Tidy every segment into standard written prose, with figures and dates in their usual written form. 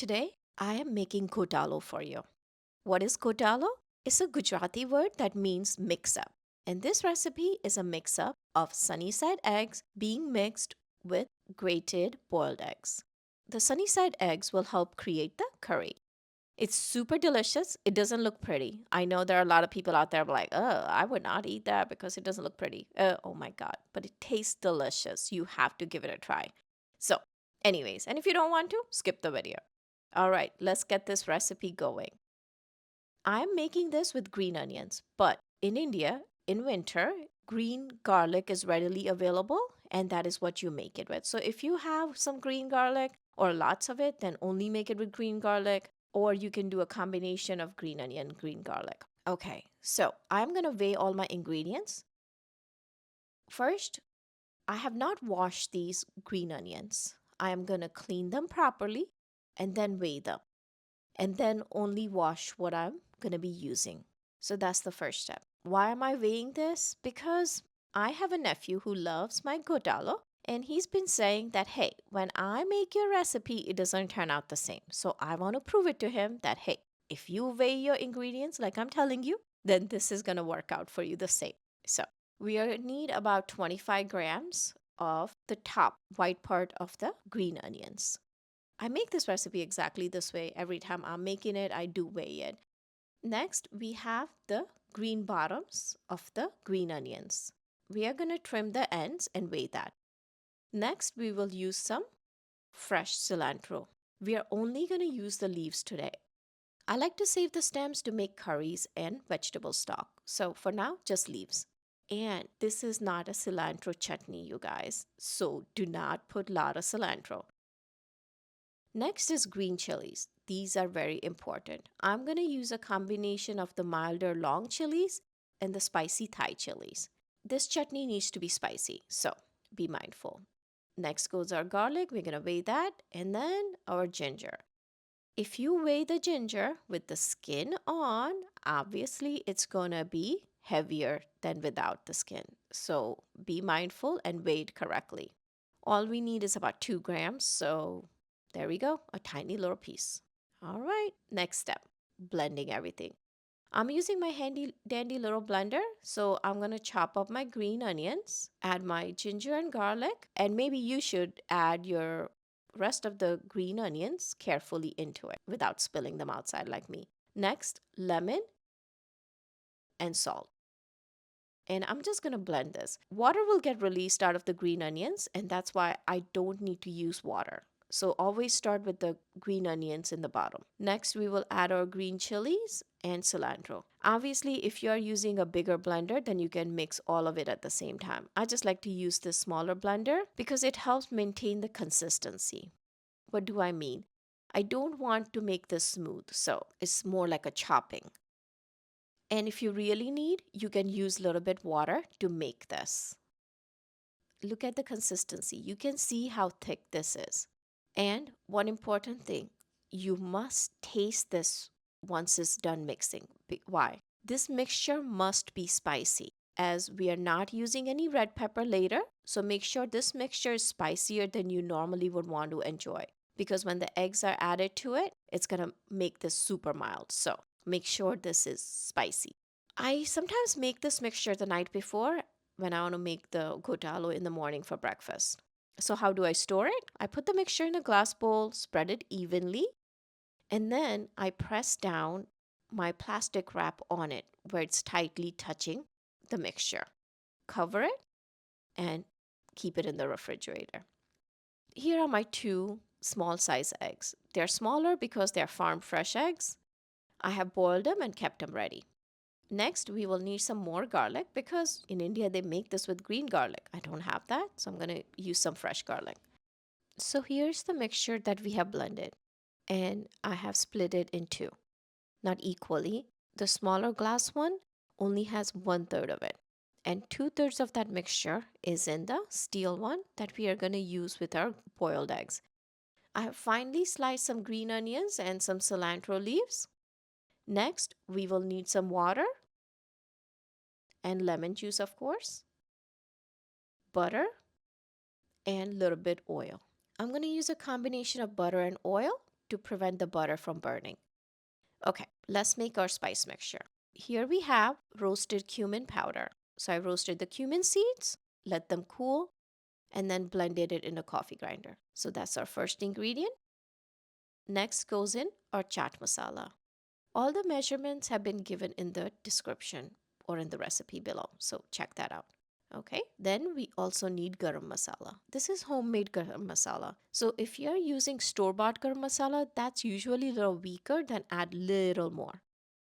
today I am making Ghotalo for you. What is Ghotalo? It's a Gujarati word that means mix up. And this recipe is a mix up of sunny side eggs being mixed with grated boiled eggs. The sunny side eggs will help create the curry. It's super delicious. It doesn't look pretty. I know there are a lot of people out there like, oh, I would not eat that because it doesn't look pretty. Oh my God. But it tastes delicious. You have to give it a try. So, anyways, and if you don't want to, skip the video. All right, let's get this recipe going. I'm making this with green onions, but in India, in winter, green garlic is readily available, and that is what you make it with. So if you have some green garlic or lots of it, then only make it with green garlic, or you can do a combination of green onion, green garlic. Okay, so I'm gonna weigh all my ingredients. First, I have not washed these green onions. I am gonna clean them properly and then weigh them, and then only wash what I'm going to be using. So that's the first step. Why am I weighing this? Because I have a nephew who loves my Ghotalo, and he's been saying that, hey, when I make your recipe, it doesn't turn out the same. So I want to prove it to him that, hey, if you weigh your ingredients like I'm telling you, then this is going to work out for you the same. So we need about 25 grams of the top white part of the green onions. I make this recipe exactly this way. Every time I'm making it, I do weigh it. Next, we have the green bottoms of the green onions. We are going to trim the ends and weigh that. Next, we will use some fresh cilantro. We are only going to use the leaves today. I like to save the stems to make curries and vegetable stock. So for now, just leaves. And this is not a cilantro chutney, you guys. So do not put a lot of cilantro. Next is green chilies. These are very important. I'm going to use a combination of the milder long chilies and the spicy Thai chilies. This chutney needs to be spicy, so be mindful. Next goes our garlic. We're going to weigh that, and then our ginger. If you weigh the ginger with the skin on, obviously it's going to be heavier than without the skin. So be mindful and weigh it correctly. All we need is about 2 grams, so there we go, a tiny little piece. All right, next step, blending everything. I'm using my handy dandy little blender, so I'm gonna chop up my green onions, add my ginger and garlic, and maybe you should add your rest of the green onions carefully into it without spilling them outside like me. Next, lemon and salt. And I'm just going to blend this. Water will get released out of the green onions, and that's why I don't need to use water. So always start with the green onions in the bottom. Next, we will add our green chilies and cilantro. Obviously, if you are using a bigger blender, then you can mix all of it at the same time. I just like to use this smaller blender because it helps maintain the consistency. What do I mean? I don't want to make this smooth, so it's more like a chopping. And if you really need, you can use a little bit water to make this. Look at the consistency. You can see how thick this is. And one important thing, you must taste this once it's done mixing. Why? This mixture must be spicy, as we are not using any red pepper later. So make sure this mixture is spicier than you normally would want to enjoy. Because when the eggs are added to it, it's going to make this super mild. So make sure this is spicy. I sometimes make this mixture the night before when I want to make the Ghotalo in the morning for breakfast. So how do I store it? I put the mixture in a glass bowl, spread it evenly, and then I press down my plastic wrap on it where it's tightly touching the mixture. Cover it and keep it in the refrigerator. Here are my 2 small size eggs. They're smaller because they're farm fresh eggs. I have boiled them and kept them ready. Next, we will need some more garlic because in India they make this with green garlic. I don't have that, so I'm going to use some fresh garlic. So here's the mixture that we have blended, and I have split it in 2, not equally. The smaller glass one only has 1/3 of it, and 2/3 of that mixture is in the steel one that we are going to use with our boiled eggs. I have finely sliced some green onions and some cilantro leaves. Next, we will need some water and lemon juice, of course, butter, and a little bit oil. I'm going to use a combination of butter and oil to prevent the butter from burning. Okay, let's make our spice mixture. Here we have roasted cumin powder. So I roasted the cumin seeds, let them cool, and then blended it in a coffee grinder. So that's our first ingredient. Next goes in our chaat masala. All the measurements have been given in the description or in the recipe below, so check that out. Okay, then we also need garam masala. This is homemade garam masala. So if you're using store-bought garam masala, that's usually a little weaker, then add little more.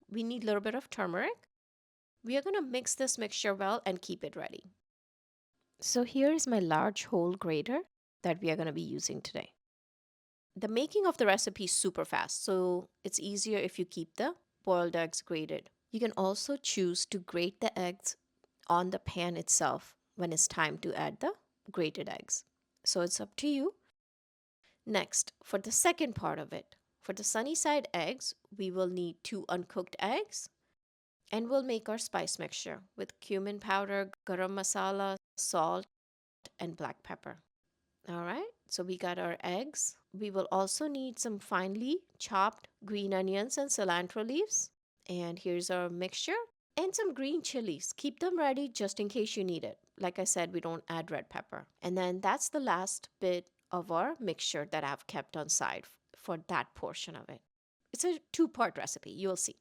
We need a little bit of turmeric. We are going to mix this mixture well and keep it ready. So here is my large hole grater that we are going to be using today. The making of the recipe is super fast, so it's easier if you keep the boiled eggs grated. You can also choose to grate the eggs on the pan itself when it's time to add the grated eggs. So it's up to you. Next, for the second part of it, for the sunny side eggs, we will need 2 uncooked eggs, and we'll make our spice mixture with cumin powder, garam masala, salt, and black pepper. All right, so we got our eggs. We will also need some finely chopped green onions and cilantro leaves. And here's our mixture and some green chilies. Keep them ready just in case you need it. Like I said, we don't add red pepper. And then that's the last bit of our mixture that I've kept on side for that portion of it. It's a 2-part recipe, you'll see.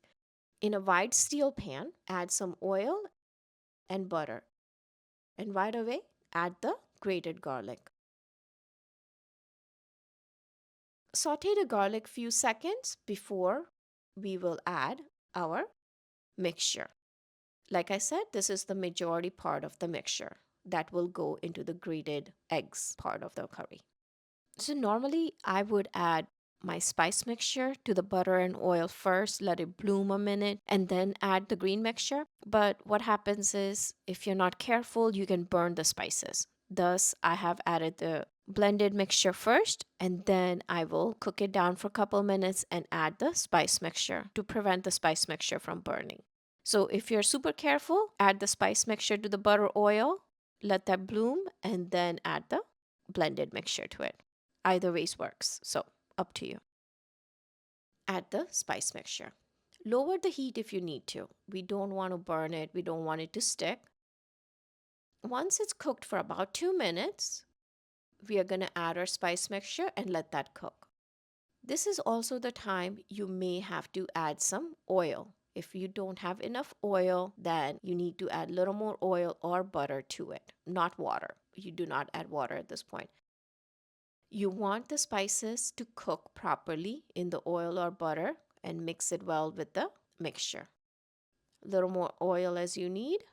In a wide steel pan, add some oil and butter. And right away, add the grated garlic. Saute the garlic few seconds before we will add our mixture. Like I said, this is the majority part of the mixture that will go into the grated eggs part of the curry. So normally I would add my spice mixture to the butter and oil first, let it bloom a minute, and then add the green mixture. But what happens is if you're not careful, you can burn the spices. Thus, I have added the blended mixture first, and then I will cook it down for a couple minutes and add the spice mixture to prevent the spice mixture from burning. So if you're super careful, add the spice mixture to the butter oil, let that bloom, and then add the blended mixture to it. Either ways works, so up to you. Add the spice mixture. Lower the heat if you need to. We don't want to burn it, we don't want it to stick. Once it's cooked for about 2 minutes, we are going to add our spice mixture and let that cook. This is also the time you may have to add some oil. If you don't have enough oil, then you need to add a little more oil or butter to it, not water. You do not add water at this point. You want the spices to cook properly in the oil or butter and mix it well with the mixture. A little more oil as you need.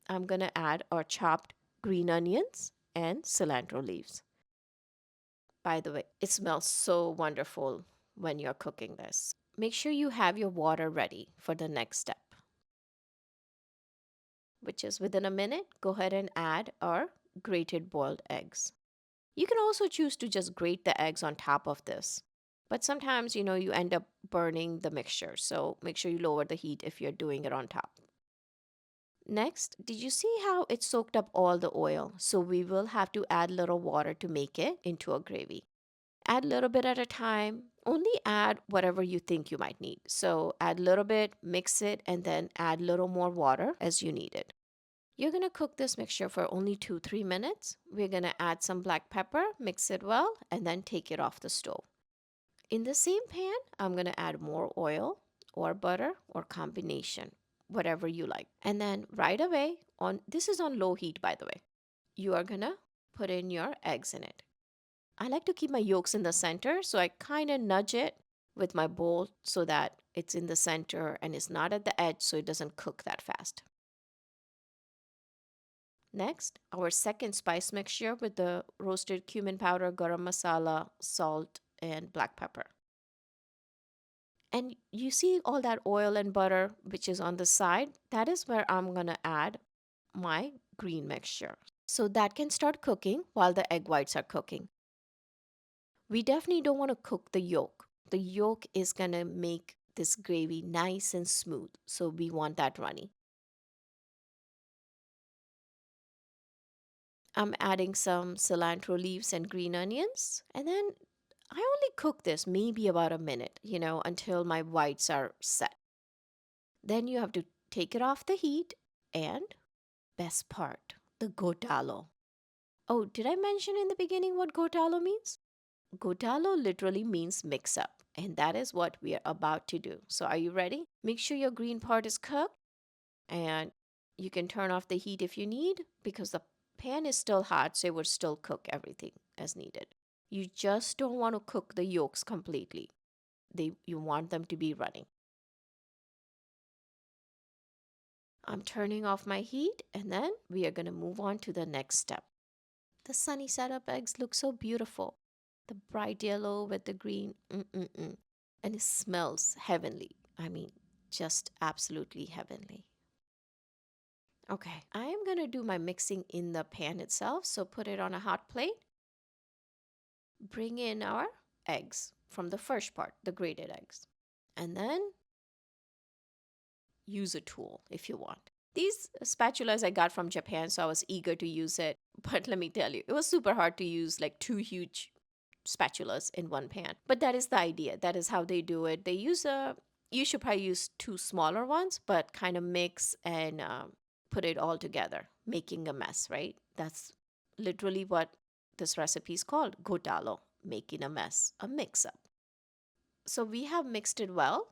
I'm going to add our chopped green onions and cilantro leaves. By the way, it smells so wonderful when you're cooking this. Make sure you have your water ready for the next step, which is within a minute. Go ahead and add our grated boiled eggs. You can also choose to just grate the eggs on top of this. But sometimes, you end up burning the mixture. So make sure you lower the heat if you're doing it on top. Next, did you see how it soaked up all the oil? So we will have to add a little water to make it into a gravy. Add a little bit at a time. Only add whatever you think you might need. So add a little bit, mix it, and then add a little more water as you need it. You're going to cook this mixture for only 2-3 minutes. We're going to add some black pepper, mix it well, and then take it off the stove. In the same pan, I'm going to add more oil or butter or combination, whatever you like. And then right away, this is on low heat by the way, you are going to put in your eggs in it. I like to keep my yolks in the center, so I kind of nudge it with my bowl so that it's in the center and it's not at the edge so it doesn't cook that fast. Next, our second spice mixture with the roasted cumin powder, garam masala, salt, and black pepper. And you see all that oil and butter which is on the side? That is where I'm going to add my green mixture. So that can start cooking while the egg whites are cooking. We definitely don't want to cook the yolk. The yolk is going to make this gravy nice and smooth. So we want that runny. I'm adding some cilantro leaves and green onions. And then I only cook this maybe about a minute, until my whites are set. Then you have to take it off the heat and, best part, the gotalo. Oh, did I mention in the beginning what gotalo means? Gotalo literally means mix up, and that is what we are about to do. So, are you ready? Make sure your green part is cooked, and you can turn off the heat if you need because the pan is still hot, so it would still cook everything as needed. You just don't want to cook the yolks completely. You want them to be running. I'm turning off my heat, and then we are going to move on to the next step. The sunny side up eggs look so beautiful. The bright yellow with the green, and it smells heavenly. I mean, just absolutely heavenly. Okay, I am going to do my mixing in the pan itself. So put it on a hot plate. Bring in our eggs from the first part, the grated eggs. And then use a tool if you want. These spatulas I got from Japan, so I was eager to use it. But let me tell you, it was super hard to use like two huge spatulas in one pan. But that is the idea. That is how they do it. You should probably use two smaller ones, but kind of mix and put it all together, making a mess, right? That's literally what this recipe is called, Ghotalo, making a mess, a mix up. So we have mixed it well.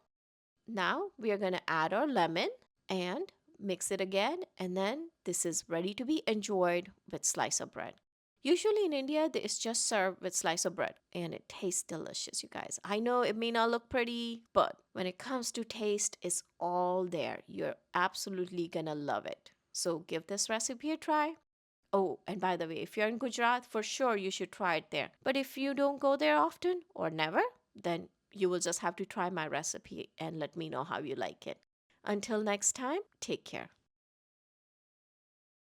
Now we are going to add our lemon and mix it again, and then this is ready to be enjoyed with slice of bread. Usually in India, it's just served with slice of bread, and it tastes delicious, you guys. I know it may not look pretty, but when it comes to taste, it's all there. You're absolutely gonna love it. So give this recipe a try. Oh, and by the way, if you're in Gujarat, for sure you should try it there. But if you don't go there often or never, then you will just have to try my recipe and let me know how you like it. Until next time, take care.